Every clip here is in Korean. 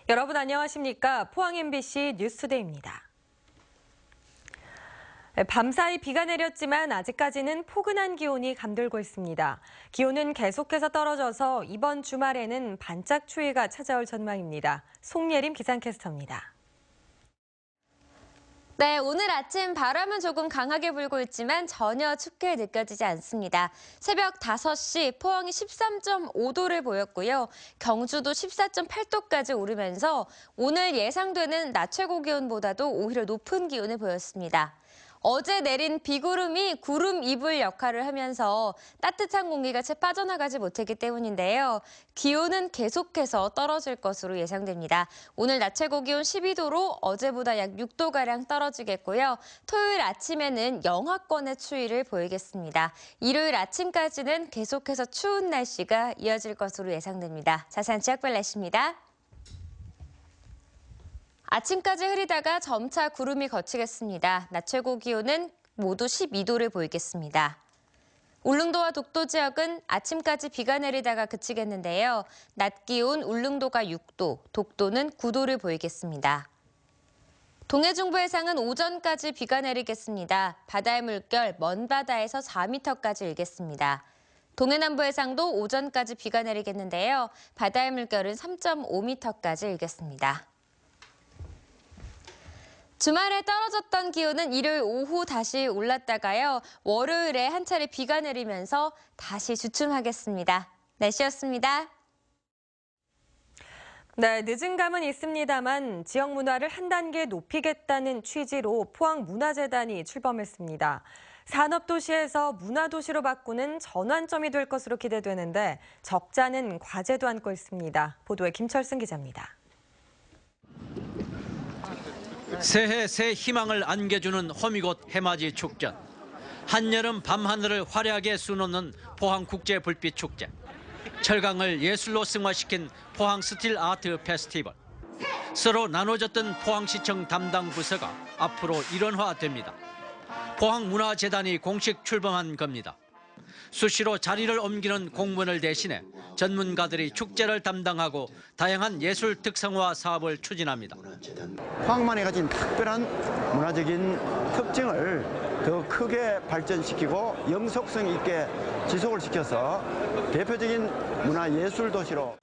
여러분 안녕하십니까? 포항 MBC 뉴스투데이입니다. 밤사이 비가 내렸지만 아직까지는 포근한 기온이 감돌고 있습니다. 기온은 계속해서 떨어져서 이번 주말에는 반짝 추위가 찾아올 전망입니다. 송예림 기상캐스터입니다. 네, 오늘 아침 바람은 조금 강하게 불고 있지만 전혀 춥게 느껴지지 않습니다. 새벽 5시 포항이 13.5도를 보였고요. 경주도 14.8도까지 오르면서 오늘 예상되는 낮 최고 기온보다도 오히려 높은 기온을 보였습니다. 어제 내린 비구름이 구름 이불 역할을 하면서 따뜻한 공기가 채 빠져나가지 못했기 때문인데요. 기온은 계속해서 떨어질 것으로 예상됩니다. 오늘 낮 최고 기온 12도로 어제보다 약 6도가량 떨어지겠고요. 토요일 아침에는 영하권의 추위를 보이겠습니다. 일요일 아침까지는 계속해서 추운 날씨가 이어질 것으로 예상됩니다. 자세한 지역별 날씨입니다. 아침까지 흐리다가 점차 구름이 걷히겠습니다. 낮 최고 기온은 모두 12도를 보이겠습니다. 울릉도와 독도 지역은 아침까지 비가 내리다가 그치겠는데요. 낮 기온 울릉도가 6도, 독도는 9도를 보이겠습니다. 동해 중부 해상은 오전까지 비가 내리겠습니다. 바다의 물결 먼 바다에서 4m까지 일겠습니다. 동해 남부 해상도 오전까지 비가 내리겠는데요. 바다의 물결은 3.5m까지 일겠습니다. 주말에 떨어졌던 기온은 일요일 오후 다시 올랐다가요. 월요일에 한 차례 비가 내리면서 다시 주춤하겠습니다. 날씨였습니다. 네, 늦은 감은 있습니다만 지역 문화를 한 단계 높이겠다는 취지로 포항문화재단이 출범했습니다. 산업도시에서 문화도시로 바꾸는 전환점이 될 것으로 기대되는데 적잖은 과제도 안고 있습니다. 보도에 김철승 기자입니다. 새해 새 희망을 안겨주는 호미곶 해맞이 축제. 한여름 밤하늘을 화려하게 수놓는 포항국제불빛축제. 철강을 예술로 승화시킨 포항 스틸 아트 페스티벌. 서로 나눠졌던 포항시청 담당 부서가 앞으로 일원화됩니다. 포항문화재단이 공식 출범한 겁니다. 수시로 자리를 옮기는 공무원을 대신해 전문가들이 축제를 담당하고 다양한 예술 특성화 사업을 추진합니다. 포항만이 가진 특별한 문화적인 특징을 더 크게 발전시키고 영속성 있게 지속을 시켜서 대표적인 문화예술 도시로.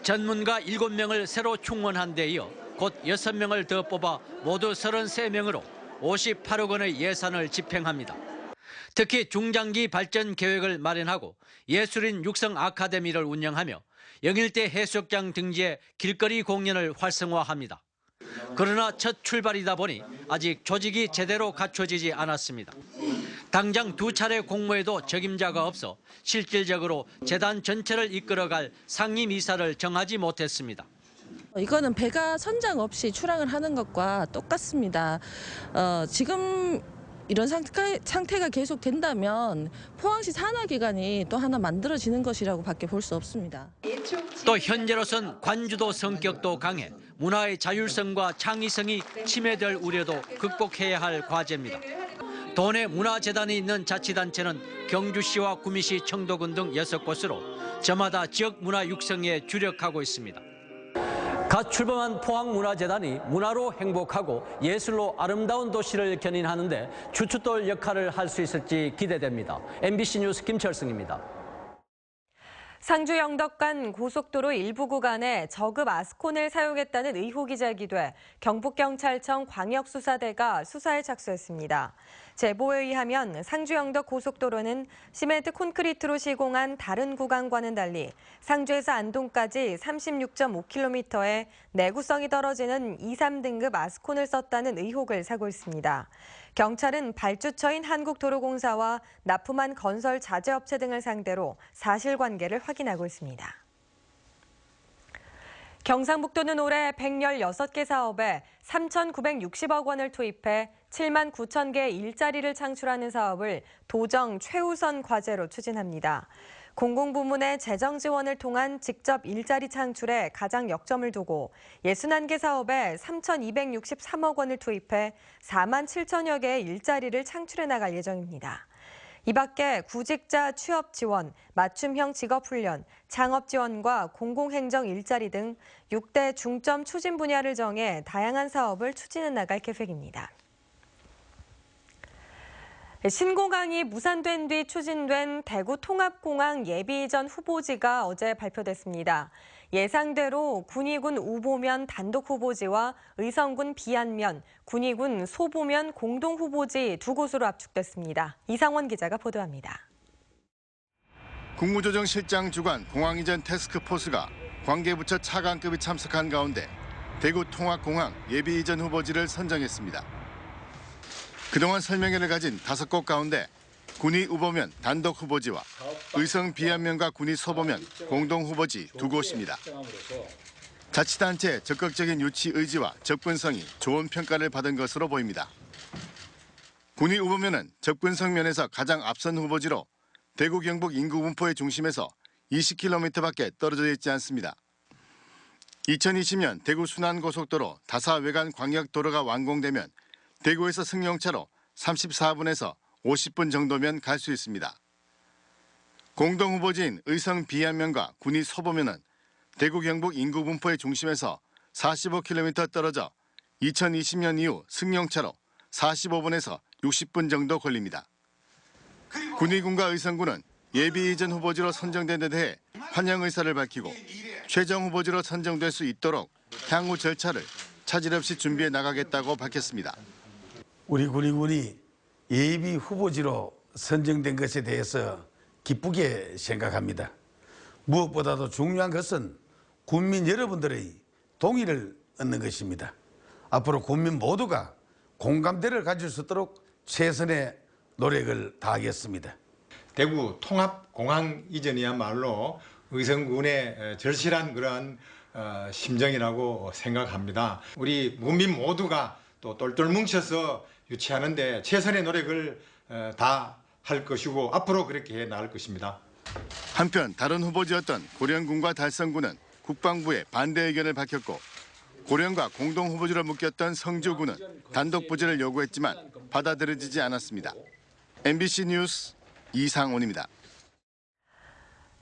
전문가 7명을 새로 충원한 데 이어 곧 6명을 더 뽑아 모두 33명으로 58억 원의 예산을 집행합니다. 특히 중장기 발전 계획을 마련하고 예술인 육성 아카데미를 운영하며 영일대 해수욕장 등지에 길거리 공연을 활성화합니다. 그러나 첫 출발이다 보니 아직 조직이 제대로 갖춰지지 않았습니다. 당장 2차례 공모에도 적임자가 없어 실질적으로 재단 전체를 이끌어갈 상임이사를 정하지 못했습니다. 이거는 배가 선장 없이 출항을 하는 것과 똑같습니다. 지금 이런 상태가 계속 된다면 포항시 산하기관이 또 하나 만들어지는 것이라고 밖에 볼 수 없습니다. 또 현재로선 관주도 성격도 강해 문화의 자율성과 창의성이 침해될 우려도 극복해야 할 과제입니다. 도내 문화재단이 있는 자치단체는 경주시와 구미시, 청도군 등 6곳으로 저마다 지역 문화 육성에 주력하고 있습니다. 갓 출범한 포항문화재단이 문화로 행복하고 예술로 아름다운 도시를 견인하는 데 주춧돌 역할을 할 수 있을지 기대됩니다. MBC 뉴스 김철승입니다. 상주 영덕 간 고속도로 일부 구간에 저급 아스콘을 사용했다는 의혹이 제기돼 경북경찰청 광역수사대가 수사에 착수했습니다. 제보에 의하면 상주 영덕 고속도로는 시멘트 콘크리트로 시공한 다른 구간과는 달리 상주에서 안동까지 36.5km의 내구성이 떨어지는 2, 3등급 아스콘을 썼다는 의혹을 사고 있습니다. 경찰은 발주처인 한국도로공사와 납품한 건설 자재업체 등을 상대로 사실관계를 확인하고 있습니다. 경상북도는 올해 116개 사업에 3,960억 원을 투입해 7만 9천 개의 일자리를 창출하는 사업을 도정 최우선 과제로 추진합니다. 공공부문의 재정 지원을 통한 직접 일자리 창출에 가장 역점을 두고 61개 사업에 3,263억 원을 투입해 4만 7천여 개의 일자리를 창출해 나갈 예정입니다. 이 밖에 구직자 취업 지원, 맞춤형 직업 훈련, 창업 지원과 공공행정 일자리 등 6대 중점 추진 분야를 정해 다양한 사업을 추진해 나갈 계획입니다. 신공항이 무산된 뒤 추진된 대구 통합공항 예비 이전 후보지가 어제 발표됐습니다. 예상대로 군위군 우보면 단독 후보지와 의성군 비안면, 군위군 소보면 공동 후보지 두 곳으로 압축됐습니다. 이상원 기자가 보도합니다. 국무조정실장 주관 공항 이전 태스크포스가 관계부처 차관급이 참석한 가운데 대구 통합공항 예비 이전 후보지를 선정했습니다. 그동안 설명회를 가진 5곳 가운데 군위 우보면 단독 후보지와 의성 비안면과 군위 소보면 공동 후보지 두 곳입니다. 자치단체의 적극적인 유치 의지와 접근성이 좋은 평가를 받은 것으로 보입니다. 군위 우보면은 접근성 면에서 가장 앞선 후보지로 대구 경북 인구 분포의 중심에서 20km밖에 떨어져 있지 않습니다. 2020년 대구 순환고속도로 다사 외관 광역도로가 완공되면 대구에서 승용차로 34분에서 50분 정도면 갈 수 있습니다. 공동 후보지인 의성 비안면과 군위 소보면은 대구 경북 인구 분포의 중심에서 45km 떨어져 2020년 이후 승용차로 45분에서 60분 정도 걸립니다. 군위군과 의성군은 예비 이전 후보지로 선정된 데 대해 환영 의사를 밝히고 최종 후보지로 선정될 수 있도록 향후 절차를 차질 없이 준비해 나가겠다고 밝혔습니다. 우리 군위군이 예비 후보지로 선정된 것에 대해서 기쁘게 생각합니다. 무엇보다도 중요한 것은 국민 여러분들의 동의를 얻는 것입니다. 앞으로 국민 모두가 공감대를 가질 수 있도록 최선의 노력을 다하겠습니다. 대구 통합공항 이전이야말로 의성군의 절실한 그런 심정이라고 생각합니다. 우리 국민 모두가 또 똘똘 뭉쳐서 유치하는데 최선의 노력을 다할 것이고 앞으로 그렇게 해 나갈 것입니다. 한편 다른 후보지였던 고령군과 달성군은 국방부에 반대 의견을 밝혔고 고령과 공동 후보지로 묶였던 성주군은 단독 부지를 요구했지만 받아들여지지 않았습니다. MBC 뉴스 이상원입니다.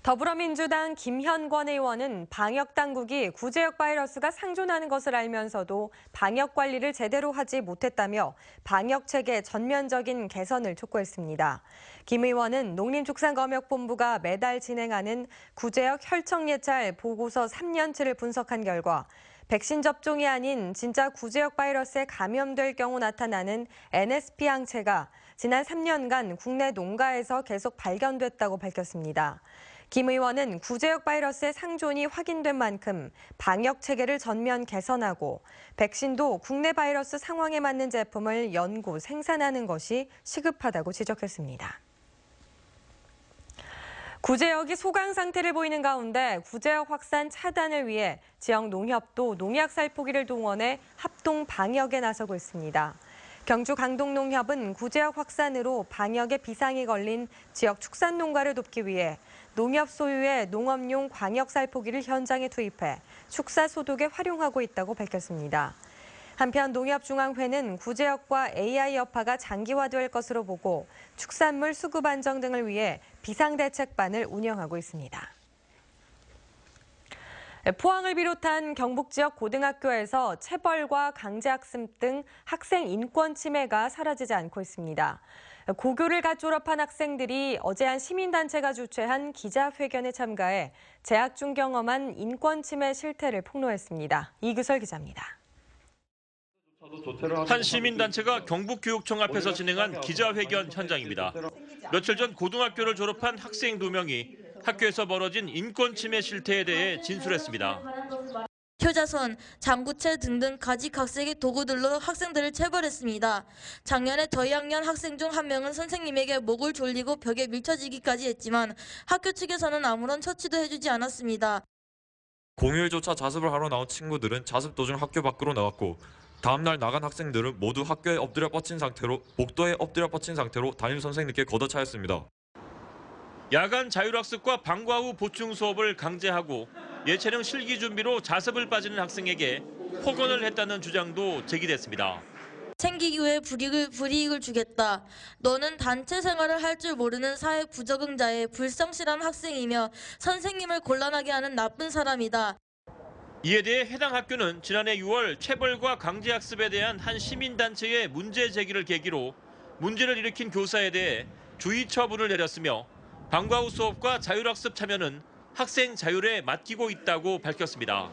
더불어민주당 김현권 의원은 방역당국이 구제역 바이러스가 상존하는 것을 알면서도 방역 관리를 제대로 하지 못했다며 방역체계 전면적인 개선을 촉구했습니다. 김 의원은 농림축산검역본부가 매달 진행하는 구제역 혈청예찰 보고서 3년치를 분석한 결과 백신 접종이 아닌 진짜 구제역 바이러스에 감염될 경우 나타나는 NSP 항체가 지난 3년간 국내 농가에서 계속 발견됐다고 밝혔습니다. 김 의원은 구제역 바이러스의 상존이 확인된 만큼 방역 체계를 전면 개선하고 백신도 국내 바이러스 상황에 맞는 제품을 연구, 생산하는 것이 시급하다고 지적했습니다. 구제역이 소강 상태를 보이는 가운데 구제역 확산 차단을 위해 지역 농협도 농약 살포기를 동원해 합동 방역에 나서고 있습니다. 경주 강동농협은 구제역 확산으로 방역에 비상이 걸린 지역 축산농가를 돕기 위해 농협 소유의 농업용 광역 살포기를 현장에 투입해 축사 소독에 활용하고 있다고 밝혔습니다. 한편 농협중앙회는 구제역과 AI 여파가 장기화될 것으로 보고 축산물 수급 안정 등을 위해 비상대책반을 운영하고 있습니다. 포항을 비롯한 경북 지역 고등학교에서 체벌과 강제학습 등 학생 인권 침해가 사라지지 않고 있습니다. 고교를 갓 졸업한 학생들이 어제 한 시민단체가 주최한 기자회견에 참가해 재학 중 경험한 인권 침해 실태를 폭로했습니다. 이규설 기자입니다. 한 시민단체가 경북교육청 앞에서 진행한 기자회견 현장입니다. 며칠 전 고등학교를 졸업한 학생 2명이 학교에서 벌어진 인권 침해 실태에 대해 진술했습니다. 효자손, 장구채 등등 가지 각색의 도구들로 학생들을 체벌했습니다. 작년에 저희 학년 학생 중 한 명은 선생님에게 목을 졸리고 벽에 밀쳐지기까지 했지만 학교 측에서는 아무런 처치도 해주지 않았습니다. 공휴일조차 자습을 하러 나온 친구들은 자습 도중 학교 밖으로 나갔고 다음날 나간 학생들은 모두 학교에 엎드려 뻗친 상태로 복도에 엎드려 뻗친 상태로 담임 선생님께 걷어차였습니다. 야간 자율학습과 방과 후 보충 수업을 강제하고 예체능 실기 준비로 자습을 빠지는 학생에게 폭언을 했다는 주장도 제기됐습니다. 챙기기 위해 불이익을 주겠다. 너는 단체 생활을 할 줄 모르는 사회 부적응자의 불성실한 학생이며 선생님을 곤란하게 하는 나쁜 사람이다. 이에 대해 해당 학교는 지난해 6월 체벌과 강제학습에 대한 한 시민단체의 문제 제기를 계기로 문제를 일으킨 교사에 대해 주의 처분을 내렸으며 방과 후 수업과 자율학습 참여는 학생 자율에 맡기고 있다고 밝혔습니다.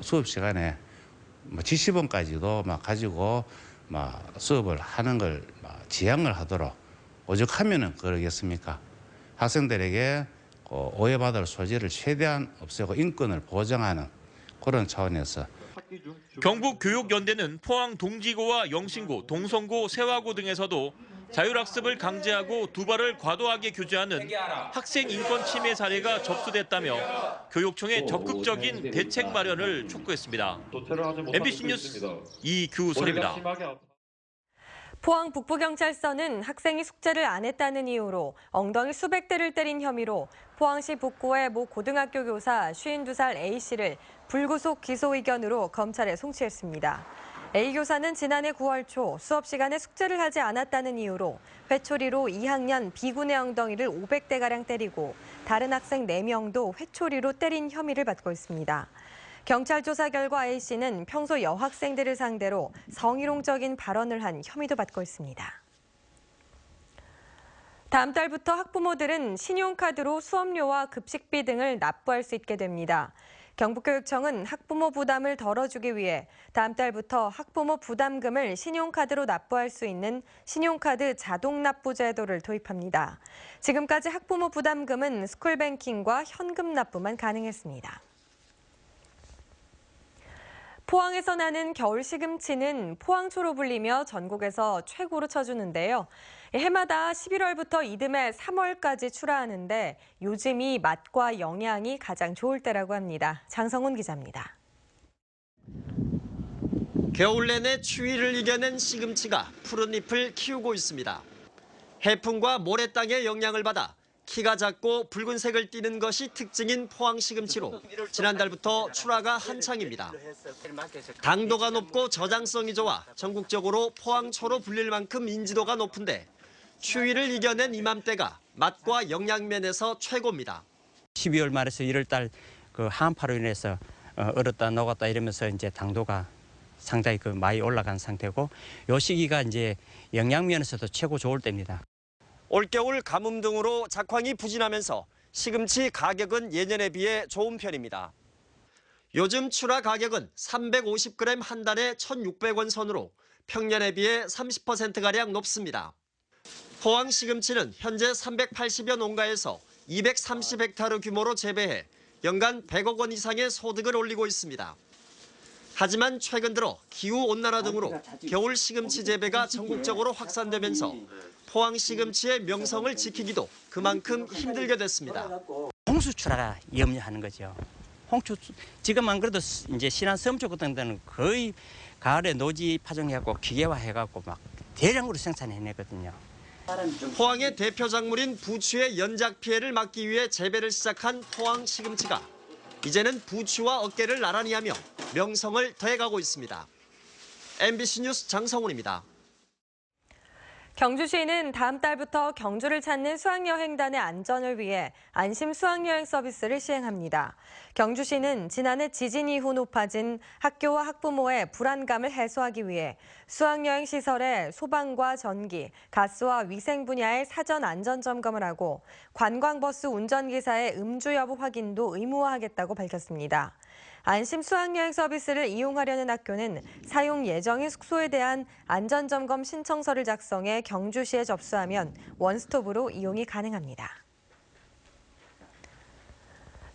수업 시간에 지시본까지도 가지고 수업을 하는 걸 지양을 하도록 오죽하면은 그러겠습니까? 학생들에게 오해받을 소지를 최대한 없애고 인권을 보장하는 그런 차원에서 경북교육연대는 포항 동지고와 영신고, 동성고, 세화고 등에서도 자율학습을 강제하고 두발을 과도하게 규제하는 학생 인권 침해 사례가 접수됐다며 교육청의 적극적인 대책 마련을 촉구했습니다. MBC 뉴스 이규솔입니다. 포항 북부경찰서는 학생이 숙제를 안 했다는 이유로 엉덩이 수백 대를 때린 혐의로 포항시 북구의 모 고등학교 교사 52살 A씨를 불구속 기소 의견으로 검찰에 송치했습니다. A 교사는 지난해 9월 초 수업 시간에 숙제를 하지 않았다는 이유로 회초리로 2학년 B군의 엉덩이를 500대가량 때리고 다른 학생 4명도 회초리로 때린 혐의를 받고 있습니다. 경찰 조사 결과 A씨는 평소 여학생들을 상대로 성희롱적인 발언을 한 혐의도 받고 있습니다. 다음 달부터 학부모들은 신용카드로 수업료와 급식비 등을 납부할 수 있게 됩니다. 경북교육청은 학부모 부담을 덜어주기 위해 다음 달부터 학부모 부담금을 신용카드로 납부할 수 있는 신용카드 자동납부 제도를 도입합니다. 지금까지 학부모 부담금은 스쿨뱅킹과 현금 납부만 가능했습니다. 포항에서 나는 겨울 시금치는 포항초로 불리며 전국에서 최고로 쳐주는데요. 해마다 11월부터 이듬해 3월까지 출하하는데 요즘이 맛과 영양이 가장 좋을 때라고 합니다. 장성훈 기자입니다. 겨울 내내 추위를 이겨낸 시금치가 푸른 잎을 키우고 있습니다. 해풍과 모래땅의 영향을 받아 키가 작고 붉은색을 띠는 것이 특징인 포항 시금치로 지난달부터 출하가 한창입니다. 당도가 높고 저장성이 좋아 전국적으로 포항초로 불릴 만큼 인지도가 높은데 추위를 이겨낸 이맘때가 맛과 영양면에서 최고입니다. 12월 말에서 1월 달 그 한파로 인해서 얼었다 녹았다 이러면서 이제 당도가 상당히 많이 올라간 상태고 이 시기가 이제 영양면에서도 최고 좋을 때입니다. 올겨울 가뭄 등으로 작황이 부진하면서 시금치 가격은 예년에 비해 좋은 편입니다. 요즘 출하 가격은 350g 한 단에 1,600원 선으로 평년에 비해 30%가량 높습니다. 포항 시금치는 현재 380여 농가에서 230헥타르 규모로 재배해 연간 100억 원 이상의 소득을 올리고 있습니다. 하지만 최근 들어 기후온난화 등으로 겨울 시금치 재배가 전국적으로 확산되면서 포항 시금치의 명성을 지키기도 그만큼 힘들게 됐습니다. 홍수 출하가 염려하는 거죠. 홍수 지금 안 그래도 이제 신안 섬쪽 같은 데는 거의 가을에 노지 파종해갖고 기계화해갖고 막 대량으로 생산해내거든요. 포항의 대표 작물인 부추의 연작 피해를 막기 위해 재배를 시작한 포항 시금치가 이제는 부추와 어깨를 나란히 하며 명성을 더해가고 있습니다. MBC 뉴스 장성훈입니다. 경주시는 다음 달부터 경주를 찾는 수학여행단의 안전을 위해 안심 수학여행 서비스를 시행합니다. 경주시는 지난해 지진 이후 높아진 학교와 학부모의 불안감을 해소하기 위해 수학여행 시설의 소방과 전기, 가스와 위생 분야의 사전 안전 점검을 하고 관광버스 운전기사의 음주 여부 확인도 의무화하겠다고 밝혔습니다. 안심 수학여행 서비스를 이용하려는 학교는 사용 예정인 숙소에 대한 안전점검 신청서를 작성해 경주시에 접수하면 원스톱으로 이용이 가능합니다.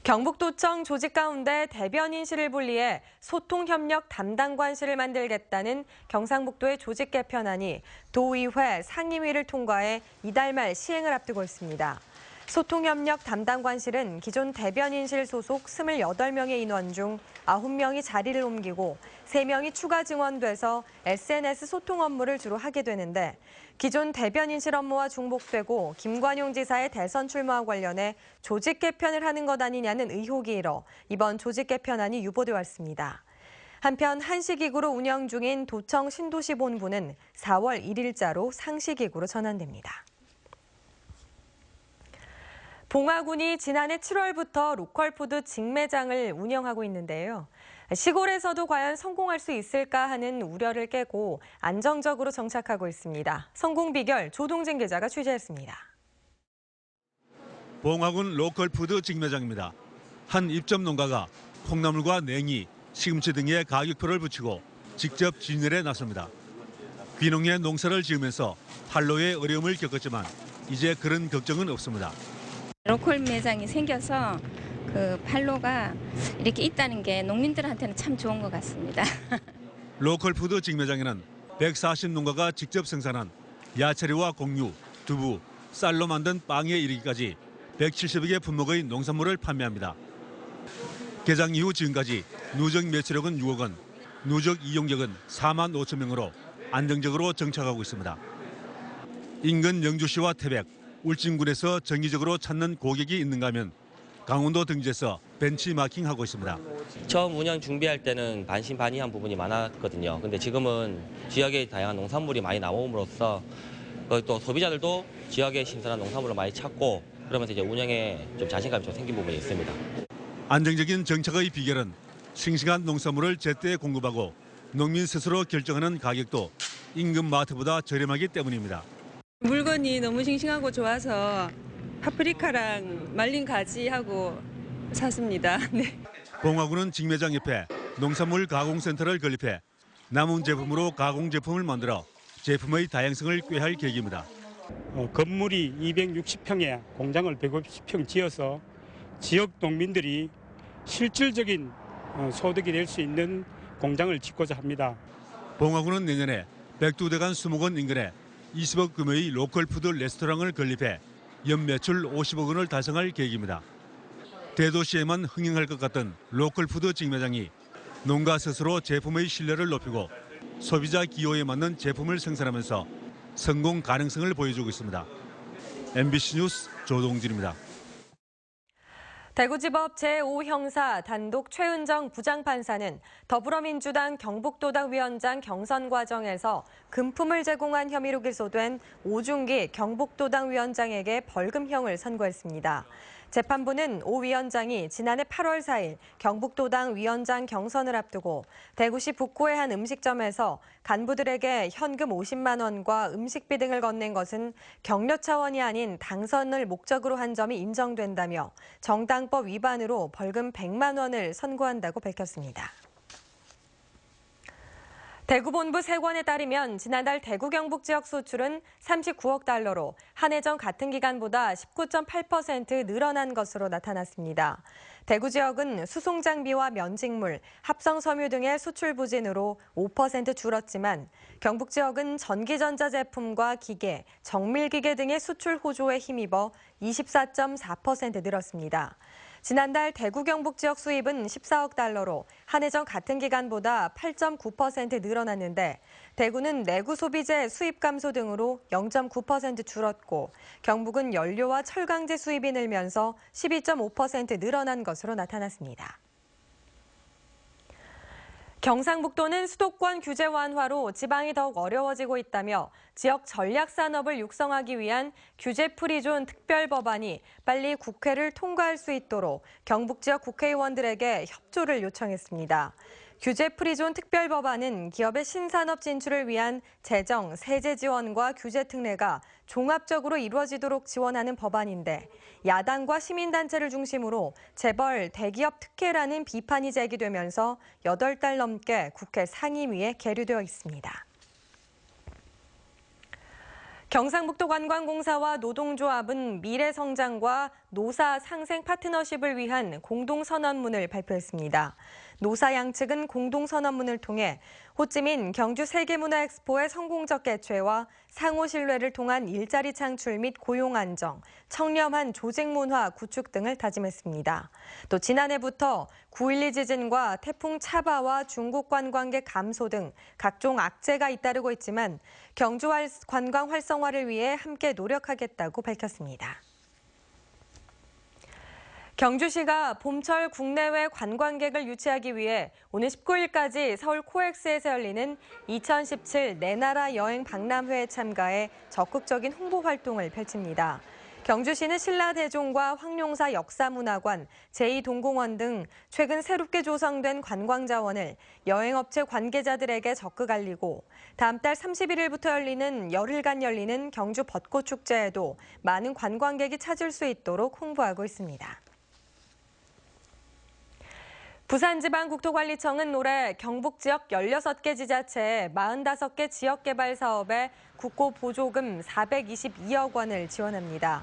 경북도청 조직 가운데 대변인실을 분리해 소통협력 담당관실을 만들겠다는 경상북도의 조직 개편안이 도의회 상임위를 통과해 이달 말 시행을 앞두고 있습니다. 소통협력 담당관실은 기존 대변인실 소속 28명의 인원 중 9명이 자리를 옮기고 3명이 추가 증원돼서 SNS 소통 업무를 주로 하게 되는데 기존 대변인실 업무와 중복되고 김관용 지사의 대선 출마와 관련해 조직 개편을 하는 것 아니냐는 의혹이 일어 이번 조직 개편안이 유보돼 왔습니다. 한편 한시기구로 운영 중인 도청 신도시본부는 4월 1일자로 상시기구로 전환됩니다. 봉화군이 지난해 7월부터 로컬푸드 직매장을 운영하고 있는데요. 시골에서도 과연 성공할 수 있을까 하는 우려를 깨고 안정적으로 정착하고 있습니다. 성공 비결 조동진 기자가 취재했습니다. 봉화군 로컬푸드 직매장입니다. 한 입점 농가가 콩나물과 냉이, 시금치 등의 가격표를 붙이고 직접 진열에 나섭니다. 귀농의 농사를 지으면서 판로의 어려움을 겪었지만 이제 그런 걱정은 없습니다. 로컬 매장이 생겨서 그 판로가 이렇게 있다는 게 농민들한테는 참 좋은 것 같습니다. 로컬푸드 직매장에는 140 농가가 직접 생산한 야채류와 곡류, 두부, 쌀로 만든 빵에 이르기까지 170여 개 품목의 농산물을 판매합니다. 개장 이후 지금까지 누적 매출액은 6억 원, 누적 이용객은 4만 5천 명으로 안정적으로 정착하고 있습니다. 인근 영주시와 태백, 울진군에서 정기적으로 찾는 고객이 있는가 하면 강원도 등지에서 벤치마킹하고 있습니다. 처음 운영 준비할 때는 반신반의한 부분이 많았거든요. 근데 지금은 지역의 다양한 농산물이 많이 나옴으로써 또 소비자들도 지역의 신선한 농산물을 많이 찾고 그러면서 이제 운영에 좀 자신감이 좀 생긴 부분이 있습니다. 안정적인 정착의 비결은 싱싱한 농산물을 제때 공급하고 농민 스스로 결정하는 가격도 인근 마트보다 저렴하기 때문입니다. 물건이 너무 싱싱하고 좋아서 파프리카랑 말린 가지하고 샀습니다. 네. 봉화군은 직매장 옆에 농산물 가공센터를 건립해 남은 제품으로 가공 제품을 만들어 제품의 다양성을 꾀할 계획입니다. 건물이 260평에 공장을 150평 지어서 지역 농민들이 실질적인 소득이 될 수 있는 공장을 짓고자 합니다. 봉화군은 내년에 백두대간 수목원 인근에 20억 규모의 로컬푸드 레스토랑을 건립해 연매출 50억 원을 달성할 계획입니다. 대도시에만 흥행할 것 같던 로컬푸드 직매장이 농가 스스로 제품의 신뢰를 높이고 소비자 기호에 맞는 제품을 생산하면서 성공 가능성을 보여주고 있습니다. MBC 뉴스 조동진입니다. 대구지법 제5형사 단독 최은정 부장판사는 더불어민주당 경북도당 위원장 경선 과정에서 금품을 제공한 혐의로 기소된 오중기 경북도당 위원장에게 벌금형을 선고했습니다. 재판부는 오 위원장이 지난해 8월 4일 경북도당 위원장 경선을 앞두고 대구시 북구의 한 음식점에서 간부들에게 현금 50만 원과 음식비 등을 건넨 것은 격려 차원이 아닌 당선을 목적으로 한 점이 인정된다며 정당법 위반으로 벌금 100만 원을 선고한다고 밝혔습니다. 대구본부 세관에 따르면 지난달 대구 경북 지역 수출은 39억 달러로 한 해 전 같은 기간보다 19.8% 늘어난 것으로 나타났습니다. 대구 지역은 수송장비와 면직물, 합성섬유 등의 수출 부진으로 5% 줄었지만 경북 지역은 전기전자 제품과 기계, 정밀기계 등의 수출 호조에 힘입어 24.4% 늘었습니다. 지난달 대구 경북 지역 수입은 14억 달러로 한 해 전 같은 기간보다 8.9% 늘어났는데 대구는 내구 소비재 수입 감소 등으로 0.9% 줄었고 경북은 연료와 철강제 수입이 늘면서 12.5% 늘어난 것으로 나타났습니다. 경상북도는 수도권 규제 완화로 지방이 더욱 어려워지고 있다며 지역 전략산업을 육성하기 위한 규제 프리존 특별법안이 빨리 국회를 통과할 수 있도록 경북 지역 국회의원들에게 협조를 요청했습니다. 규제 프리존 특별법안은 기업의 신산업 진출을 위한 재정, 세제 지원과 규제 특례가 종합적으로 이루어지도록 지원하는 법안인데 야당과 시민단체를 중심으로 재벌, 대기업 특혜라는 비판이 제기되면서 8달 넘게 국회 상임위에 계류되어 있습니다. 경상북도 관광공사와 노동조합은 미래성장과 노사 상생 파트너십을 위한 공동선언문을 발표했습니다. 노사 양측은 공동선언문을 통해 호찌민 경주 세계문화엑스포의 성공적 개최와 상호 신뢰를 통한 일자리 창출 및 고용 안정, 청렴한 조직 문화 구축 등을 다짐했습니다. 또 지난해부터 9.12 지진과 태풍 차바와 중국 관광객 감소 등 각종 악재가 잇따르고 있지만 경주 관광 활성화를 위해 함께 노력하겠다고 밝혔습니다. 경주시가 봄철 국내외 관광객을 유치하기 위해 오늘 19일까지 서울 코엑스에서 열리는 2017 내 나라 여행 박람회에 참가해 적극적인 홍보 활동을 펼칩니다. 경주시는 신라대종과 황룡사 역사문화관, 제2동공원 등 최근 새롭게 조성된 관광자원을 여행업체 관계자들에게 적극 알리고 다음 달 31일부터 열리는 열흘간 열리는 경주 벚꽃축제에도 많은 관광객이 찾을 수 있도록 홍보하고 있습니다. 부산지방국토관리청은 올해 경북 지역 16개 지자체에 45개 지역개발 사업에 국고 보조금 422억 원을 지원합니다.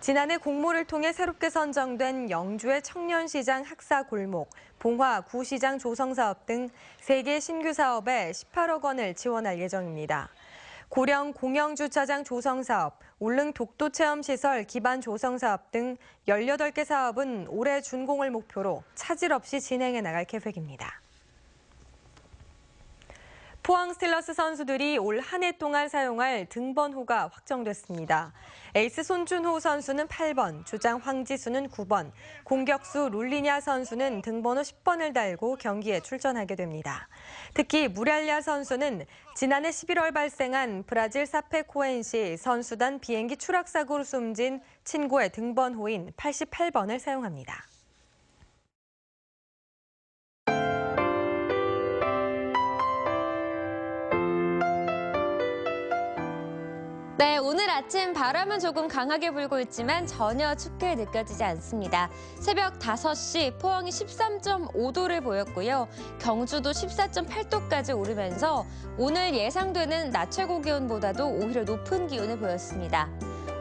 지난해 공모를 통해 새롭게 선정된 영주의 청년시장 학사골목, 봉화 구시장 조성사업 등 3개 신규 사업에 18억 원을 지원할 예정입니다. 고령 공영주차장 조성사업, 울릉 독도체험시설 기반 조성사업 등 18개 사업은 올해 준공을 목표로 차질 없이 진행해 나갈 계획입니다. 포항 스틸러스 선수들이 올 한 해 동안 사용할 등번호가 확정됐습니다. 에이스 손준호 선수는 8번, 주장 황지수는 9번, 공격수 룰리냐 선수는 등번호 10번을 달고 경기에 출전하게 됩니다. 특히 무랄야 선수는 지난해 11월 발생한 브라질 사페코엔시 선수단 비행기 추락 사고로 숨진 친구의 등번호인 88번을 사용합니다. 네, 오늘 아침 바람은 조금 강하게 불고 있지만 전혀 춥게 느껴지지 않습니다. 새벽 5시 포항이 13.5도를 보였고요. 경주도 14.8도까지 오르면서 오늘 예상되는 낮 최고 기온보다도 오히려 높은 기온을 보였습니다.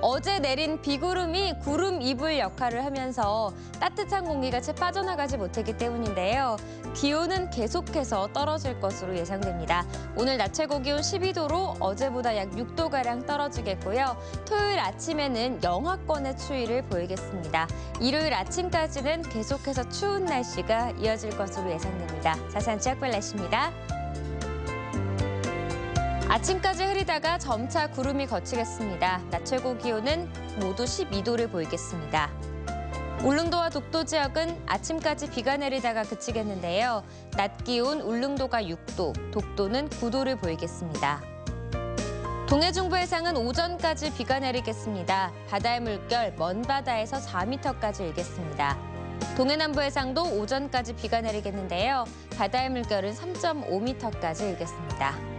어제 내린 비구름이 구름 이불 역할을 하면서 따뜻한 공기가 채 빠져나가지 못했기 때문인데요. 기온은 계속해서 떨어질 것으로 예상됩니다. 오늘 낮 최고 기온 12도로 어제보다 약 6도가량 떨어지겠고요. 토요일 아침에는 영하권의 추위를 보이겠습니다. 일요일 아침까지는 계속해서 추운 날씨가 이어질 것으로 예상됩니다. 자세한 지역별 날씨입니다. 아침까지 흐리다가 점차 구름이 걷히겠습니다. 낮 최고 기온은 모두 12도를 보이겠습니다. 울릉도와 독도 지역은 아침까지 비가 내리다가 그치겠는데요. 낮 기온 울릉도가 6도, 독도는 9도를 보이겠습니다. 동해 중부 해상은 오전까지 비가 내리겠습니다. 바다의 물결 먼 바다에서 4m까지 일겠습니다. 동해 남부 해상도 오전까지 비가 내리겠는데요. 바다의 물결은 3.5m까지 일겠습니다.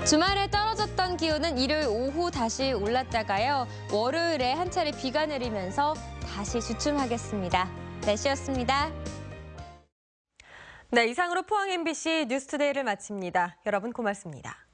주말에 떨어졌던 기온은 일요일 오후 다시 올랐다가요. 월요일에 한 차례 비가 내리면서 다시 주춤하겠습니다. 날씨였습니다. 네, 이상으로 포항 MBC 뉴스투데이를 마칩니다. 여러분 고맙습니다.